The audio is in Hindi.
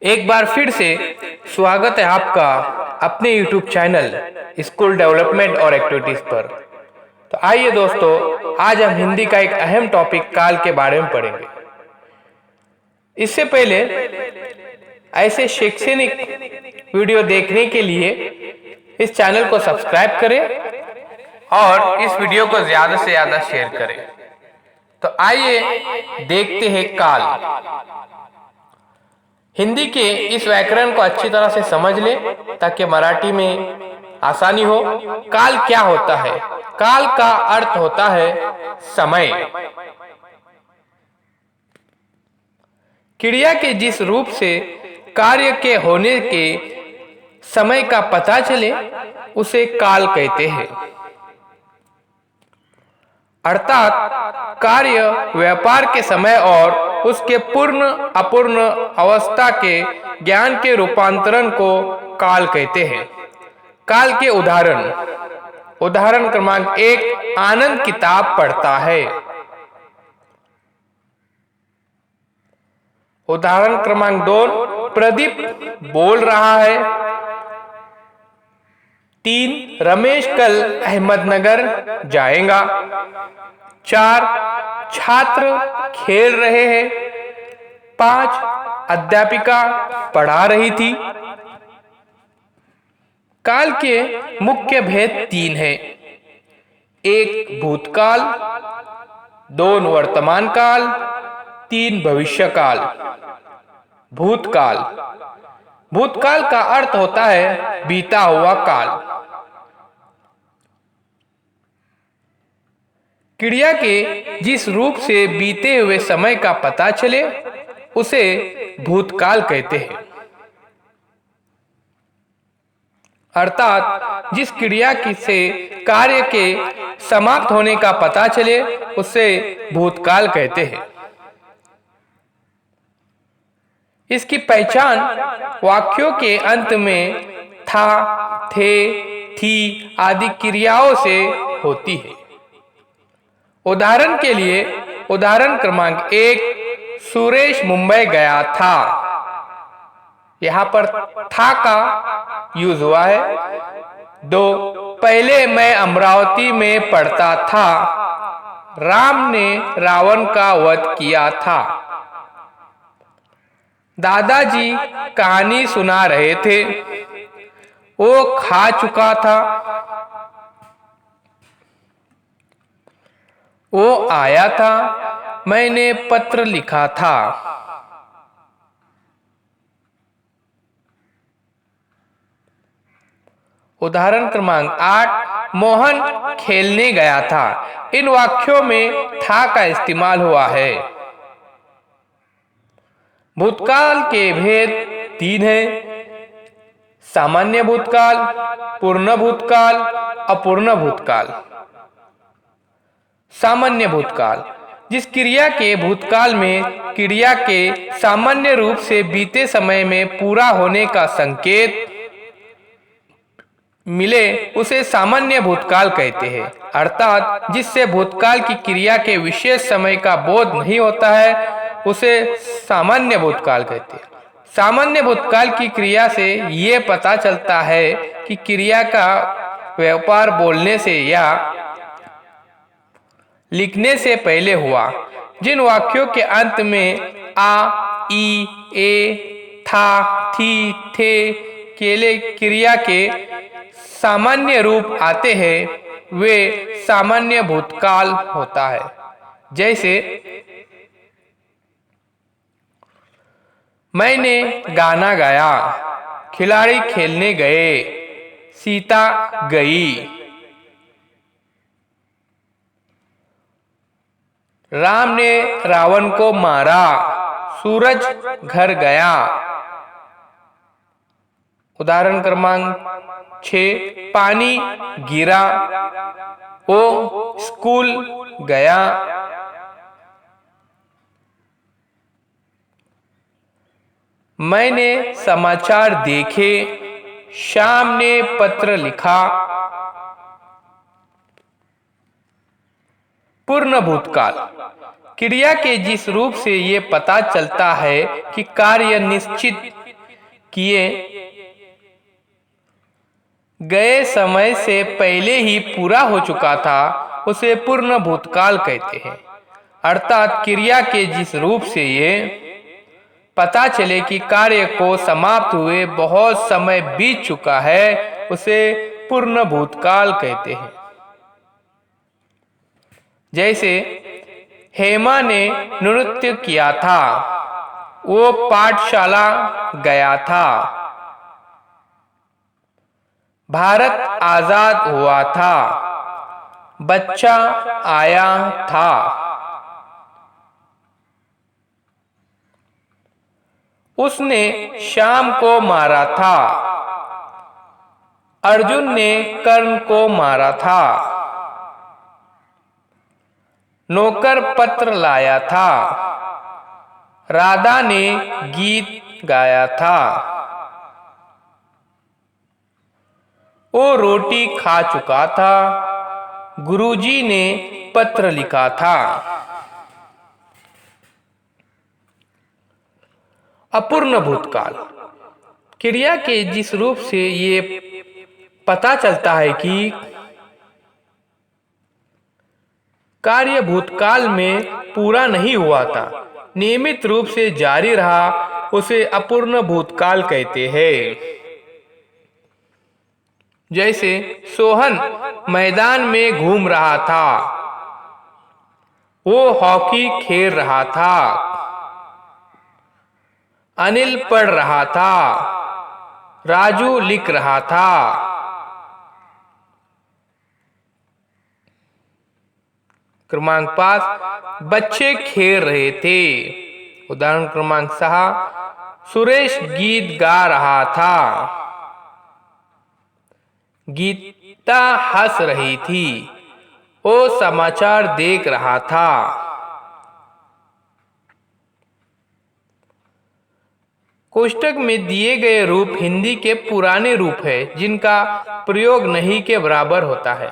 एक बार फिर से स्वागत है आपका अपने YouTube चैनल स्कूल डेवलपमेंट और एक्टिविटीज पर। तो आइए दोस्तों, आज हम हिंदी का एक अहम टॉपिक काल के बारे में पढ़ेंगे। इससे पहले ऐसे शैक्षणिक वीडियो देखने के लिए इस चैनल को सब्सक्राइब करें और इस वीडियो को ज़्यादा से ज़्यादा शेयर करें। तो आइए देखते हैं काल। हिंदी के इस व्याकरण को अच्छी तरह से समझ लें ताकि मराठी में आसानी हो। काल क्या होता है? काल का अर्थ होता है समय। क्रिया के जिस रूप से कार्य के होने के समय का पता चले उसे काल कहते हैं। अर्थात कार्य व्यापार के समय और उसके पूर्ण अपूर्ण अवस्था के ज्ञान के रूपांतरण को काल कहते हैं। काल के उदाहरण क्रमांक 1, आनंद किताब पढ़ता है। उदाहरण क्रमांक 2, प्रदीप बोल रहा है। 3, रमेश कल अहमदनगर जाएगा। 4, छात्र खेल रहे हैं। 5, अध्यापिका पढ़ा रही थी। काल के मुख्य भेद 3 हैं। 1 भूतकाल, 2 वर्तमान काल, 3 भविष्यकाल। भूतकाल का अर्थ होता है बीता हुआ काल। क्रिया के जिस रूप से बीते हुए समय का पता चले उसे भूतकाल कहते हैं। अर्थात जिस क्रिया से कार्य के समाप्त होने का पता चले उसे भूतकाल कहते हैं। इसकी पहचान वाक्यों के अंत में था, थे, थी आदि क्रियाओं से होती है। उदाहरण के लिए उदाहरण क्रमांक 1, सुरेश मुंबई गया था। यहाँ पर था का यूज हुआ है। 2, पहले मैं अमरावती में पढ़ता था। राम ने रावण का वध किया था। दादाजी कहानी सुना रहे थे। वो खा चुका था। वो आया था। मैंने पत्र लिखा था। उदाहरण क्रमांक 8, मोहन खेलने गया था। इन वाक्यों में था का इस्तेमाल हुआ है। भूतकाल के भेद 3 हैं। सामान्य भूतकाल, पूर्ण भूतकाल, अपूर्ण भूतकाल। सामान्य भूतकाल जिस क्रिया के भूतकाल में क्रिया के सामान्य रूप से बीते समय में पूरा होने का संकेत मिले उसे सामान्य भूतकाल कहते हैं। अर्थात जिससे भूतकाल की क्रिया के विशेष समय का बोध नहीं होता है उसे सामान्य भूतकाल कहते हैं। सामान्य भूतकाल की क्रिया से ये पता चलता है कि क्रिया का व्यापार बोलने से या लिखने से पहले हुआ। जिन वाक्यों के अंत में आ, ई, ए, था, थी, थे केले क्रिया के सामान्य रूप आते हैं वे सामान्य भूतकाल होता है। जैसे मैंने गाना गाया, खिलाड़ी खेलने गए, सीता गई। राम ने रावण को मारा, सूरज घर गया। उदाहरण क्रमांक 6, पानी गिरा, वो स्कूल गया। मैंने समाचार देखे, श्याम ने पत्र लिखा। पूर्ण भूतकाल क्रिया के जिस रूप से ये पता चलता है कि कार्य निश्चित किए गए समय से पहले ही पूरा हो चुका था उसे पूर्ण भूतकाल कहते हैं। अर्थात क्रिया के जिस रूप से ये पता चले कि कार्य को समाप्त हुए बहुत समय बीत चुका है उसे पूर्ण भूतकाल कहते हैं। जैसे हेमा ने नृत्य किया था, वो पाठशाला गया था, भारत आजाद हुआ था, बच्चा आया था। उसने श्याम को मारा था, अर्जुन ने कर्ण को मारा था, नौकर पत्र लाया था, राधा ने गीत गाया था, वो रोटी खा चुका था, गुरुजी ने पत्र लिखा था। अपूर्ण भूतकाल क्रिया के जिस रूप से ये पता चलता है कि कार्य भूतकाल में पूरा नहीं हुआ था, नियमित रूप से जारी रहा, उसे अपूर्ण भूतकाल कहते हैं। जैसे सोहन मैदान में घूम रहा था, वो हॉकी खेल रहा था, अनिल पढ़ रहा था, राजू लिख रहा था। क्रमांक 5 बच्चे खेल रहे थे। उदाहरण क्रमांक 6 सुरेश गीत गा रहा था, गीता हंस रही थी, वो समाचार देख रहा था। कोष्टक में दिए गए रूप हिंदी के पुराने रूप है जिनका प्रयोग नहीं के बराबर होता है।